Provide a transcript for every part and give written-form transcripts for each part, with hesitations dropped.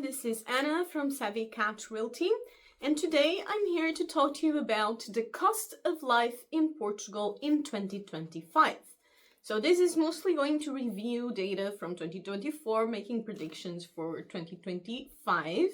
this is Anna from Savvy Cat Realty, and today I'm here to talk to you about the cost of life in Portugal in 2025. So this is mostly going to review data from 2024, making predictions for 2025.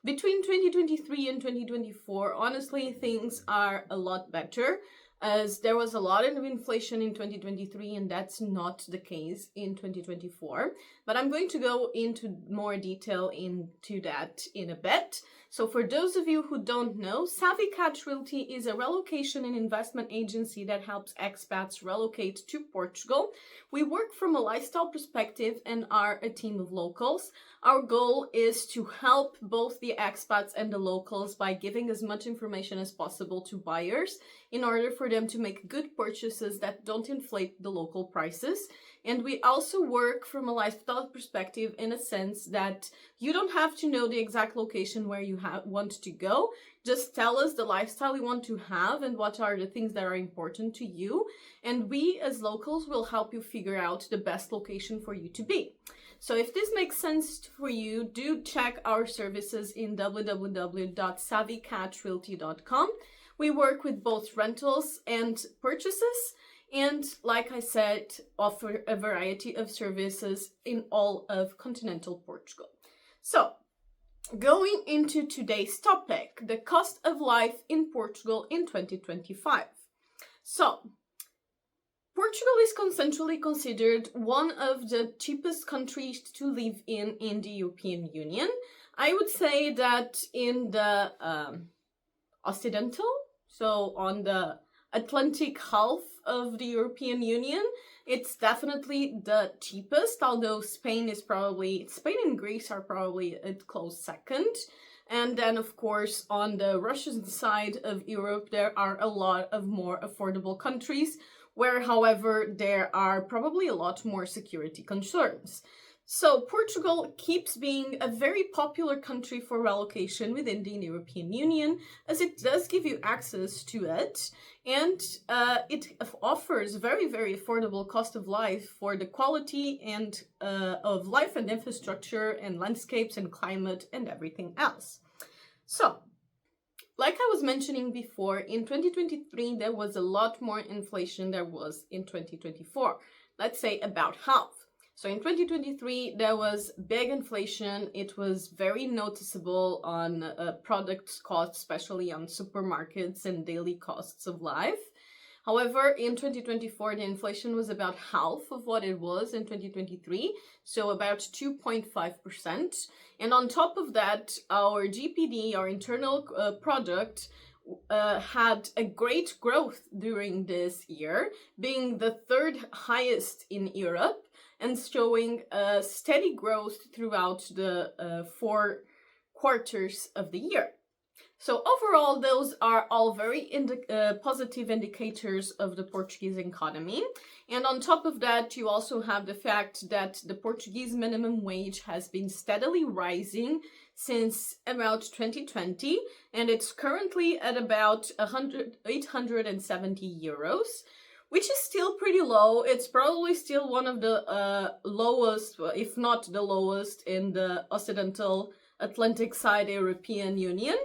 Between 2023 and 2024, honestly, things are a lot better, as there was a lot of inflation in 2023 and that's not the case in 2024. But I'm going to go into more detail into that in a bit. So for those of you who don't know, Savvy Cat Realty is a relocation and investment agency that helps expats relocate to Portugal. We work from a lifestyle perspective and are a team of locals. Our goal is to help both the expats and the locals by giving as much information as possible to buyers in order for them to make good purchases that don't inflate the local prices. And we also work from a lifestyle perspective in a sense that you don't have to know the exact location where you want to go. Just tell us the lifestyle you want to have and what are the things that are important to you. And we as locals will help you figure out the best location for you to be. So if this makes sense for you, do check our services in www.savvycatrealty.com. We work with both rentals and purchases. And like I said, offer a variety of services in all of continental Portugal. So, going into today's topic, the cost of life in Portugal in 2025. So, Portugal is consensually considered one of the cheapest countries to live in the European Union. I would say that in the Occidental, so on the Atlantic half of the European Union, it's definitely the cheapest, although Spain and Greece are probably a close second. And then, of course, on the Russian side of Europe, there are a lot of more affordable countries where, however, there are probably a lot more security concerns. So Portugal keeps being a very popular country for relocation within the European Union, as it does give you access to it, and it offers very, very affordable cost of life for the quality and of life and infrastructure and landscapes and climate and everything else. So, like I was mentioning before, in 2023 there was a lot more inflation there was in 2024. Let's say about half. So in 2023, there was big inflation. It was very noticeable on product costs, especially on supermarkets and daily costs of life. However, in 2024, the inflation was about half of what it was in 2023, so about 2.5%. And on top of that, our GPD, our internal product, had a great growth during this year, being the third highest in Europe, and showing a steady growth throughout the 4 quarters of the year. So overall, those are all very positive indicators of the Portuguese economy. And on top of that, you also have the fact that the Portuguese minimum wage has been steadily rising since about 2020, and it's currently at about 870 euros. Which is still pretty low. It's probably still one of the lowest, if not the lowest, in the Occidental Atlantic side European Union.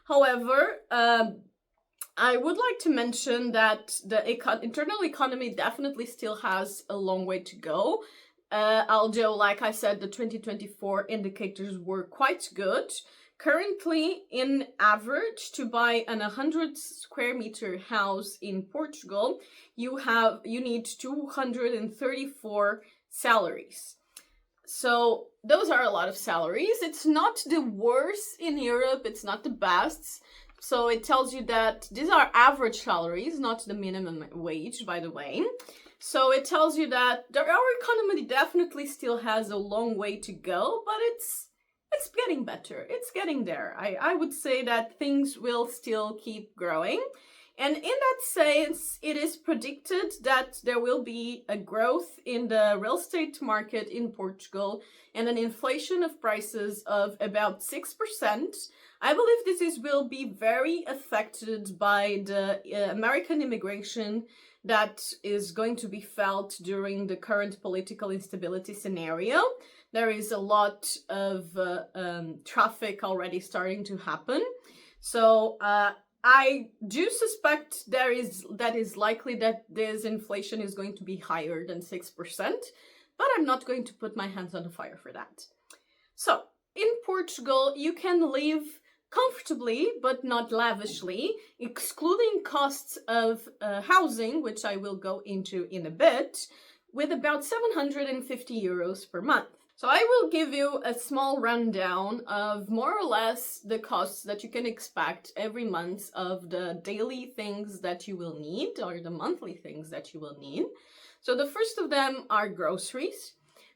However, I would like to mention that the internal economy definitely still has a long way to go. Although, like I said, the 2024 indicators were quite good. Currently, in average, to buy an 100 square meter house in Portugal, you need 234 salaries. So those are a lot of salaries. It's not the worst in Europe. It's not the best. So it tells you that these are average salaries, not the minimum wage, by the way. So it tells you that our economy definitely still has a long way to go, but it's getting better. It's getting there. I would say that things will still keep growing. And in that sense, it is predicted that there will be a growth in the real estate market in Portugal and an inflation of prices of about 6%. I believe will be very affected by the American immigration that is going to be felt during the current political instability scenario. There is a lot of traffic already starting to happen. So I do suspect that is likely that this inflation is going to be higher than 6%, but I'm not going to put my hands on the fire for that. So in Portugal, you can live comfortably, but not lavishly, excluding costs of housing, which I will go into in a bit, with about 750 euros per month. So I will give you a small rundown of more or less the costs that you can expect every month of the daily things that you will need, or the monthly things that you will need. So the first of them are groceries.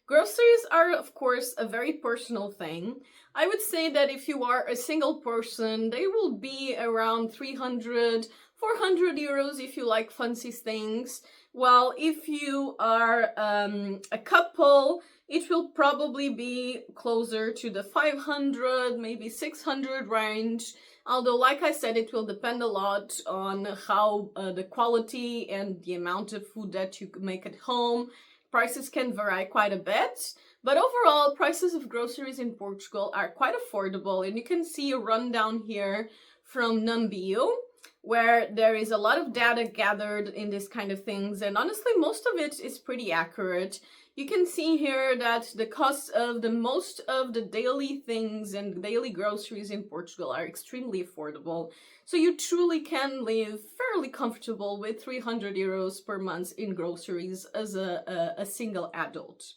Groceries are, of course, a very personal thing. I would say that if you are a single person, they will be around 300, 400 euros if you like fancy things. While if you are a couple, it will probably be closer to the 500, maybe 600 range. Although, like I said, it will depend a lot on how the quality and the amount of food that you make at home. Prices can vary quite a bit, but overall, prices of groceries in Portugal are quite affordable. And you can see a rundown here from Numbeo, where there is a lot of data gathered in this kind of things. And honestly, most of it is pretty accurate. You can see here that the costs of the most of the daily things and daily groceries in Portugal are extremely affordable. So you truly can live fairly comfortable with 300 euros per month in groceries as a single adult.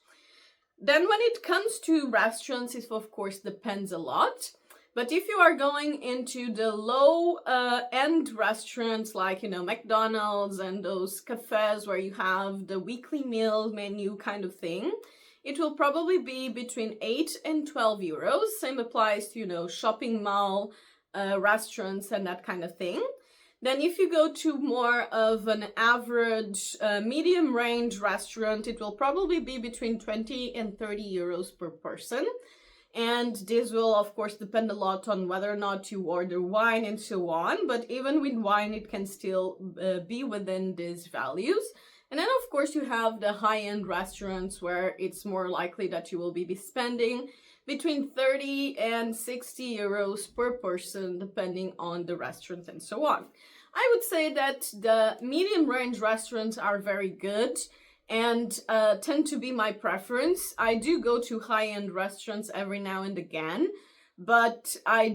Then when it comes to restaurants, it of course depends a lot. But if you are going into the low-end restaurants like, McDonald's and those cafes where you have the weekly meal menu kind of thing, it will probably be between 8 and 12 euros. Same applies to, shopping mall restaurants and that kind of thing. Then if you go to more of an average medium range restaurant, it will probably be between 20 and 30 euros per person. And this will, of course, depend a lot on whether or not you order wine and so on. But even with wine, it can still be within these values. And then, of course, you have the high-end restaurants where it's more likely that you will be spending between 30 and 60 euros per person, depending on the restaurant and so on. I would say that the medium-range restaurants are very good and tend to be my preference. I do go to high-end restaurants every now and again, but I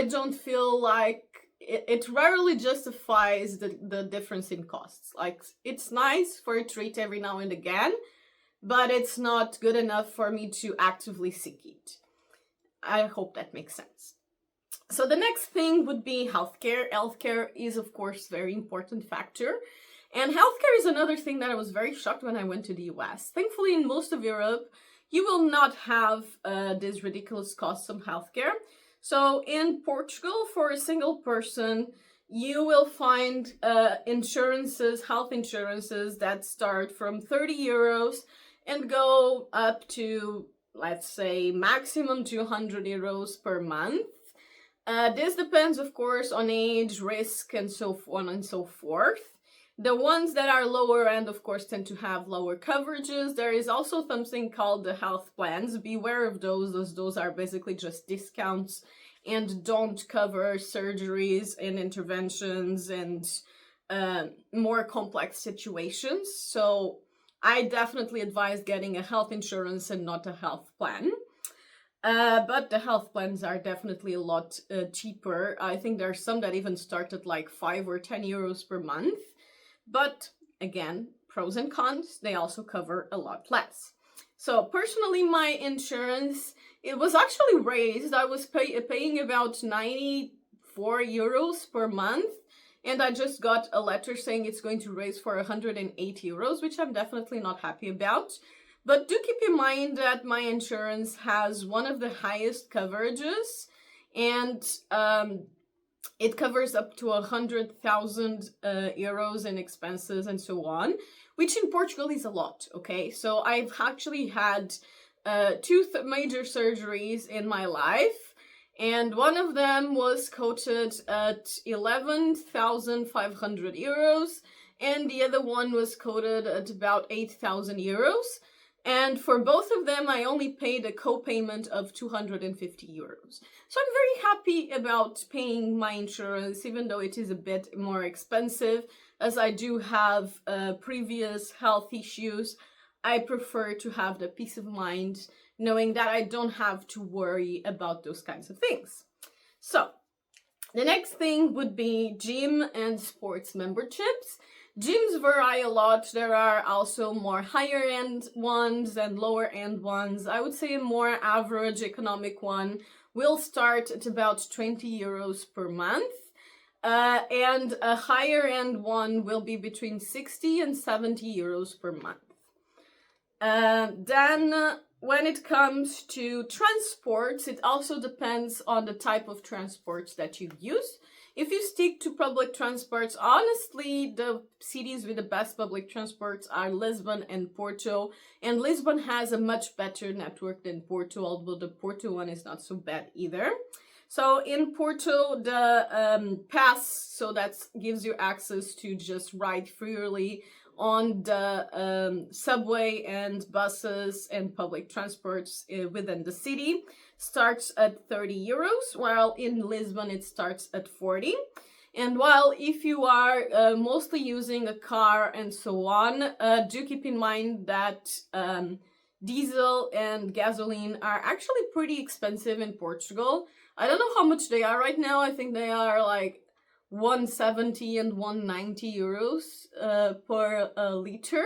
don't feel like it rarely justifies the difference in costs. Like, it's nice for a treat every now and again, but it's not good enough for me to actively seek it. I hope that makes sense. So the next thing would be healthcare. Healthcare is, of course, a very important factor. And healthcare is another thing that I was very shocked when I went to the US. Thankfully, in most of Europe, you will not have these ridiculous costs of healthcare. So in Portugal, for a single person, you will find insurances, health insurances that start from 30 euros and go up to, let's say, maximum 200 euros per month. This depends, of course, on age, risk, and so on and so forth. The ones that are lower end, of course, tend to have lower coverages. There is also something called the health plans. Beware of those, as those are basically just discounts and don't cover surgeries and interventions and more complex situations. So I definitely advise getting a health insurance and not a health plan. But the health plans are definitely a lot cheaper. I think there are some that even start at like 5 or 10 euros per month. But again, pros and cons, they also cover a lot less. So personally, my insurance, it was actually raised. I was paying about 94 euros per month. And I just got a letter saying it's going to raise for 108 euros, which I'm definitely not happy about. But do keep in mind that my insurance has one of the highest coverages, and it covers up to 100,000 euros in expenses and so on, which in Portugal is a lot, okay? So I've actually had two major surgeries in my life, and one of them was quoted at 11,500 euros, and the other one was quoted at about 8,000 euros. And for both of them, I only paid a co-payment of 250 euros. So I'm very happy about paying my insurance, even though it is a bit more expensive, as I do have previous health issues. I prefer to have the peace of mind knowing that I don't have to worry about those kinds of things. So the next thing would be gym and sports memberships. Gyms vary a lot. There are also more higher end ones and lower end ones. I would say a more average economic one will start at about 20 euros per month. And a higher end one will be between 60 and 70 euros per month. Then when it comes to transports, it also depends on the type of transports that you use. If you stick to public transports, honestly, the cities with the best public transports are Lisbon and Porto. And Lisbon has a much better network than Porto, although the Porto one is not so bad either. So in Porto, the pass, so that gives you access to just ride freely on the subway and buses and public transports within the city, starts at 30 euros, while in Lisbon it starts at 40. And while if you are mostly using a car and so on, do keep in mind that diesel and gasoline are actually pretty expensive in Portugal. I don't know how much they are right now. I think they are like 170 and 190 euros per liter.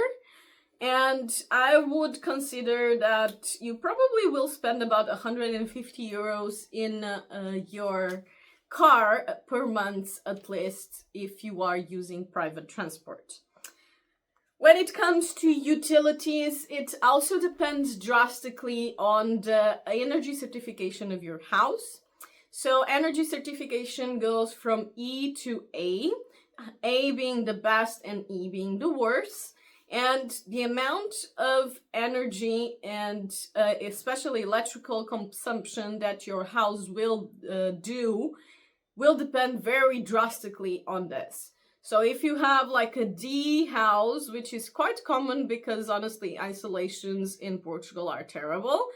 And I would consider that you probably will spend about 150 euros in your car per month at least if you are using private transport. When it comes to utilities, it also depends drastically on the energy certification of your house. So energy certification goes from E to A being the best and E being the worst. And the amount of energy and especially electrical consumption that your house will do will depend very drastically on this. So if you have like a D house, which is quite common because honestly isolations in Portugal are terrible,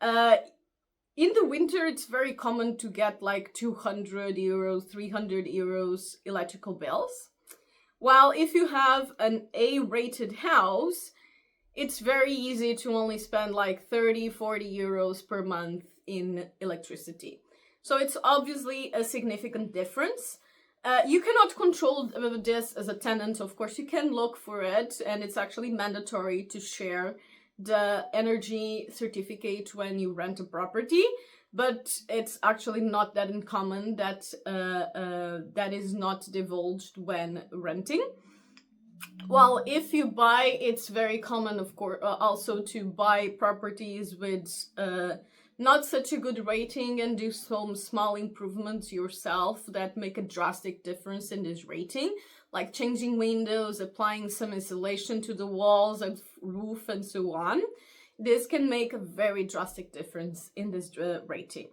in the winter, it's very common to get like 200 euros, 300 euros electrical bills. While if you have an A-rated house, it's very easy to only spend like 30, 40 euros per month in electricity. So it's obviously a significant difference. You cannot control this as a tenant. Of course, you can look for it, and it's actually mandatory to share the energy certificate when you rent a property, but it's actually not that uncommon that that is not divulged when renting. Well, if you buy, it's very common, of course, also to buy properties with not such a good rating and do some small improvements yourself that make a drastic difference in this rating, like changing windows, applying some insulation to the walls and roof and so on. This can make a very drastic difference in this rating.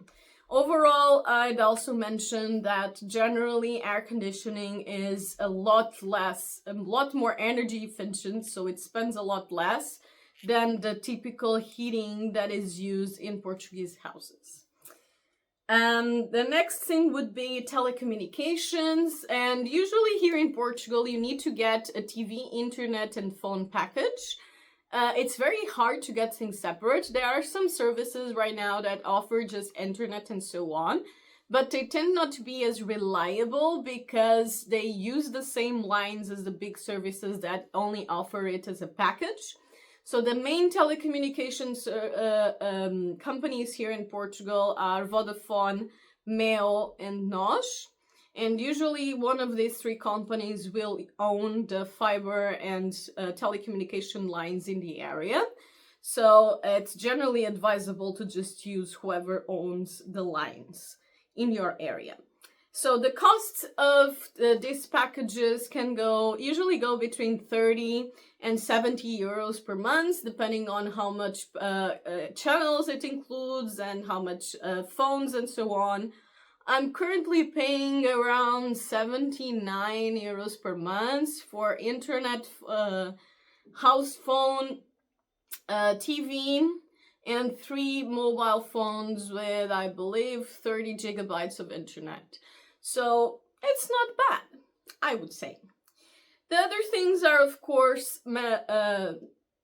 Overall, I'd also mention that generally air conditioning is a lot more energy efficient, so it spends a lot less than the typical heating that is used in Portuguese houses. The next thing would be telecommunications, and usually here in Portugal you need to get a TV, internet and phone package. It's very hard to get things separate. There are some services right now that offer just internet and so on, but they tend not to be as reliable because they use the same lines as the big services that only offer it as a package. So the main telecommunications companies here in Portugal are Vodafone, Mel, and NOS. And usually one of these three companies will own the fiber and telecommunication lines in the area. So it's generally advisable to just use whoever owns the lines in your area. So the costs of these packages can usually go between 30 and 70 euros per month, depending on how much channels it includes and how much phones and so on. I'm currently paying around 79 euros per month for internet, house phone, TV, and 3 mobile phones with, I believe, 30 gigabytes of internet. So it's not bad, I would say. The other things are, of course,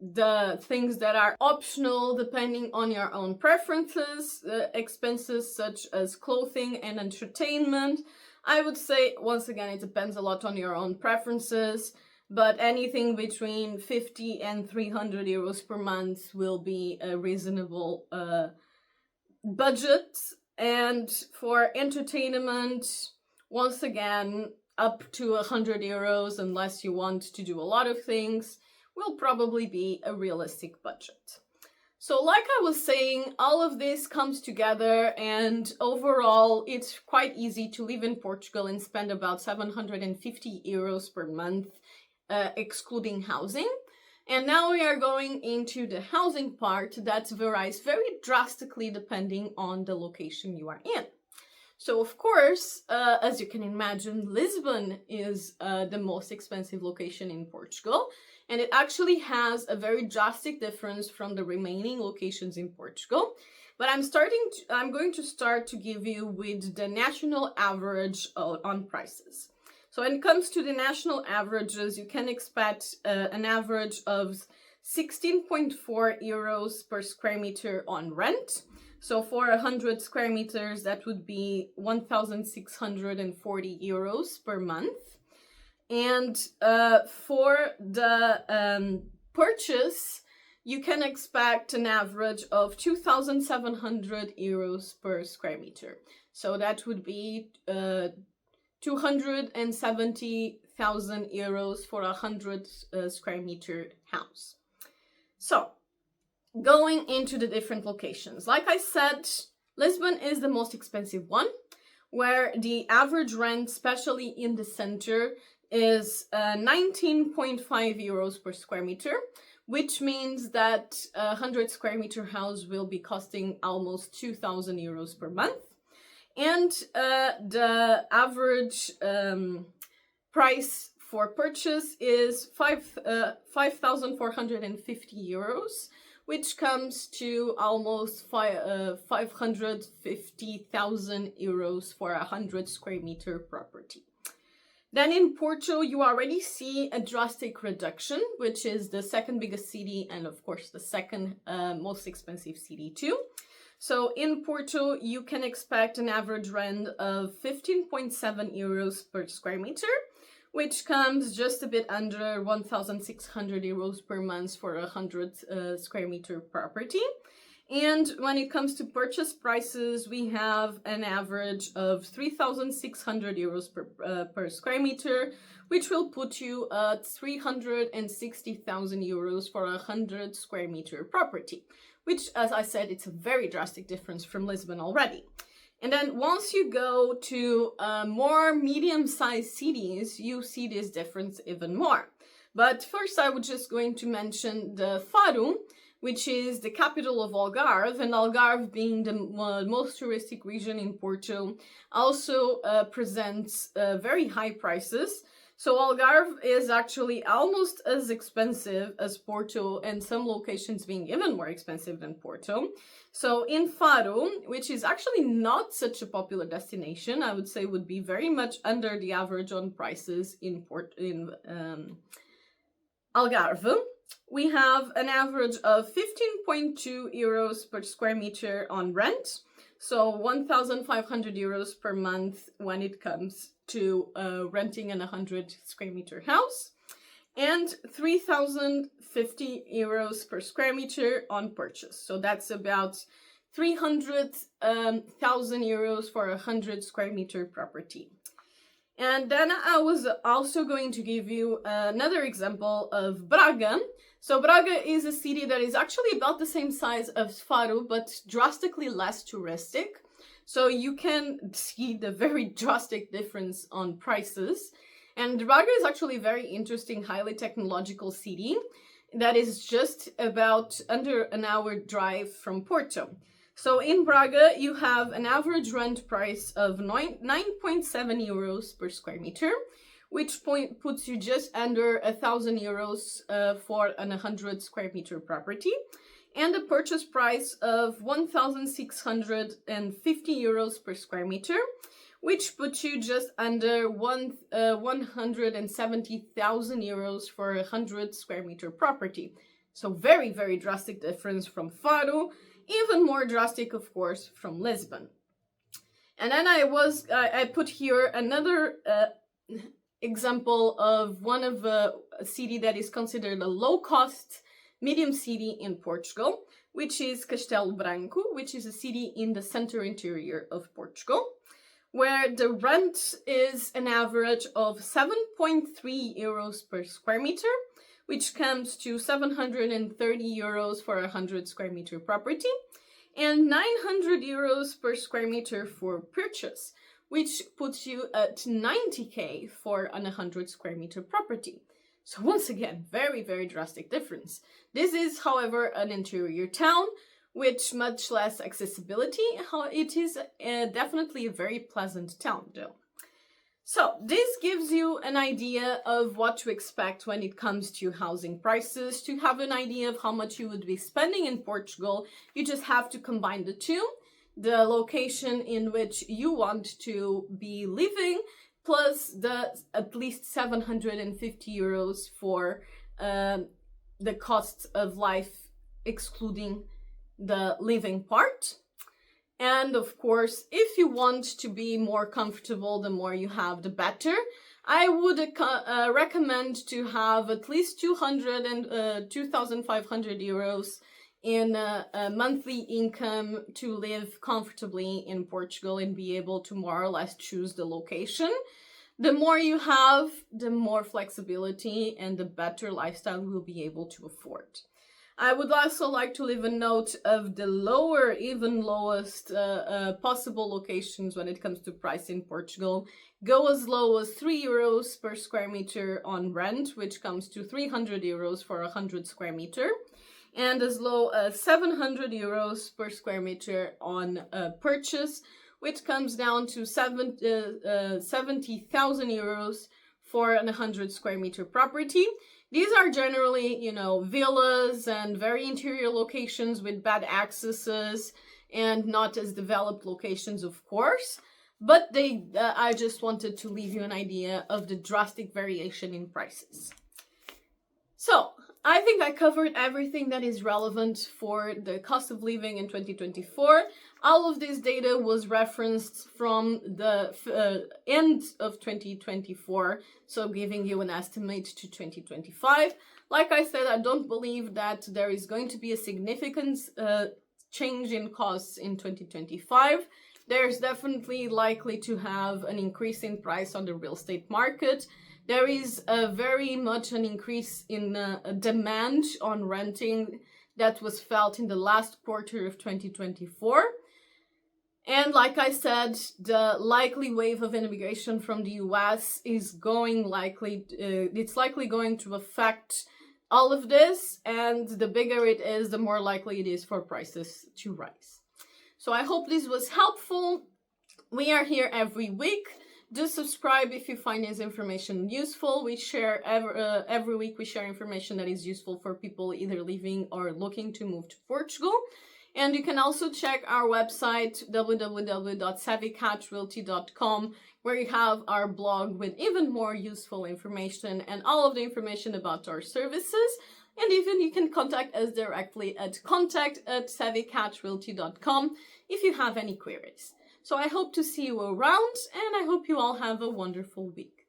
the things that are optional depending on your own preferences, expenses such as clothing and entertainment. I would say, once again, it depends a lot on your own preferences, but anything between 50 and 300 euros per month will be a reasonable budget. And for entertainment, once again, up to 100 euros, unless you want to do a lot of things, will probably be a realistic budget. So like I was saying, all of this comes together, and overall it's quite easy to live in Portugal and spend about 750 euros per month, excluding housing. And now we are going into the housing part that varies very drastically depending on the location you are in. So of course, as you can imagine, Lisbon is the most expensive location in Portugal, and it actually has a very drastic difference from the remaining locations in Portugal. But I'm going to start to give you with the national average on prices. So when it comes to the national averages, you can expect an average of 16.4 euros per square meter on rent. So for 100 square meters, that would be 1,640 euros per month. And for the purchase, you can expect an average of 2,700 euros per square meter. So that would be 270,000 euros for a 100 square meter house. So, going into the different locations. Like I said, Lisbon is the most expensive one, where the average rent, especially in the center, is 19.5 euros per square meter, which means that a 100 square meter house will be costing almost 2,000 euros per month. And the average price for purchase is 5,450 euros, which comes to almost 550,000 euros for a 100 square meter property. Then in Porto, you already see a drastic reduction, which is the second biggest city and of course the second most expensive city too. So in Porto, you can expect an average rent of 15.7 euros per square meter, which comes just a bit under 1,600 euros per month for a 100 square meter property. And when it comes to purchase prices, we have an average of 3,600 euros per square meter, which will put you at 360,000 euros for a 100 square meter property, which, as I said, it's a very drastic difference from Lisbon already. And then once you go to more medium-sized cities, you see this difference even more. But first, I was just going to mention the Faro, which is the capital of Algarve, and Algarve being the most touristic region in Porto, also presents very high prices. So Algarve is actually almost as expensive as Porto, and some locations being even more expensive than Porto. So in Faro, which is actually not such a popular destination, I would say would be very much under the average on prices in Algarve, we have an average of 15.2 euros per square meter on rent, so 1,500 euros per month when it comes to renting an 100 square meter house, and 3,050 euros per square meter on purchase. So that's about 300,000 euros for a 100 square meter property. And then I was also going to give you another example of Braga. So Braga is a city that is actually about the same size as Faro, but drastically less touristic. So you can see the very drastic difference on prices. And Braga is actually a very interesting, highly technological city that is just about under an hour drive from Porto. So in Braga, you have an average rent price of 9.7 euros per square meter, which puts you just under 1,000 euros for an 100 square meter property, and a purchase price of 1,650 euros per square meter, which puts you just under 170,000 euros for a 100 square meter property. So very, very drastic difference from Faro, even more drastic, of course, from Lisbon. And then I put here another example of one of a city that is considered a low-cost medium city in Portugal, which is Castelo Branco, which is a city in the center interior of Portugal, where the rent is an average of 7.3 euros per square meter, which comes to 730 euros for a 100 square meter property, and 900 euros per square meter for purchase, which puts you at 90k for an 100 square meter property. So once again, very, very drastic difference. This is, however, an interior town with much less accessibility. It is definitely a very pleasant town, though. So this gives you an idea of what to expect when it comes to housing prices. To have an idea of how much you would be spending in Portugal, you just have to combine the two, the location in which you want to be living, plus the at least 750 euros for the cost of life, excluding the living part. And of course, if you want to be more comfortable, the more you have, the better. I would recommend to have at least 2,500 euros in a monthly income to live comfortably in Portugal and be able to more or less choose the location. The more you have, the more flexibility and the better lifestyle you will be able to afford. I would also like to leave a note of the lower, even lowest possible locations when it comes to price in Portugal. Go as low as 3 euros per square meter on rent, which comes to 300 euros for a 100 square meter, and as low as 700 euros per square meter on purchase, which comes down to 70,000 euros for an 100 square meter property. These are generally, villas and very interior locations with bad accesses and not as developed locations, of course. But I just wanted to leave you an idea of the drastic variation in prices. So, I think I covered everything that is relevant for the cost of living in 2024. All of this data was referenced from the end of 2024, so giving you an estimate to 2025. Like I said, I don't believe that there is going to be a significant change in costs in 2025. There's definitely likely to have an increase in price on the real estate market. There is very much an increase in demand on renting that was felt in the last quarter of 2024. And like I said, the likely wave of immigration from the US is it's likely going to affect all of this. And the bigger it is, the more likely it is for prices to rise. So I hope this was helpful. We are here every week. Do subscribe if you find this information useful. We share every week. We share information that is useful for people either living or looking to move to Portugal. And you can also check our website, www.savvycatrealty.com, where you have our blog with even more useful information and all of the information about our services. And even you can contact us directly at contact@savvycatrealty.com if you have any queries. So I hope to see you around, and I hope you all have a wonderful week.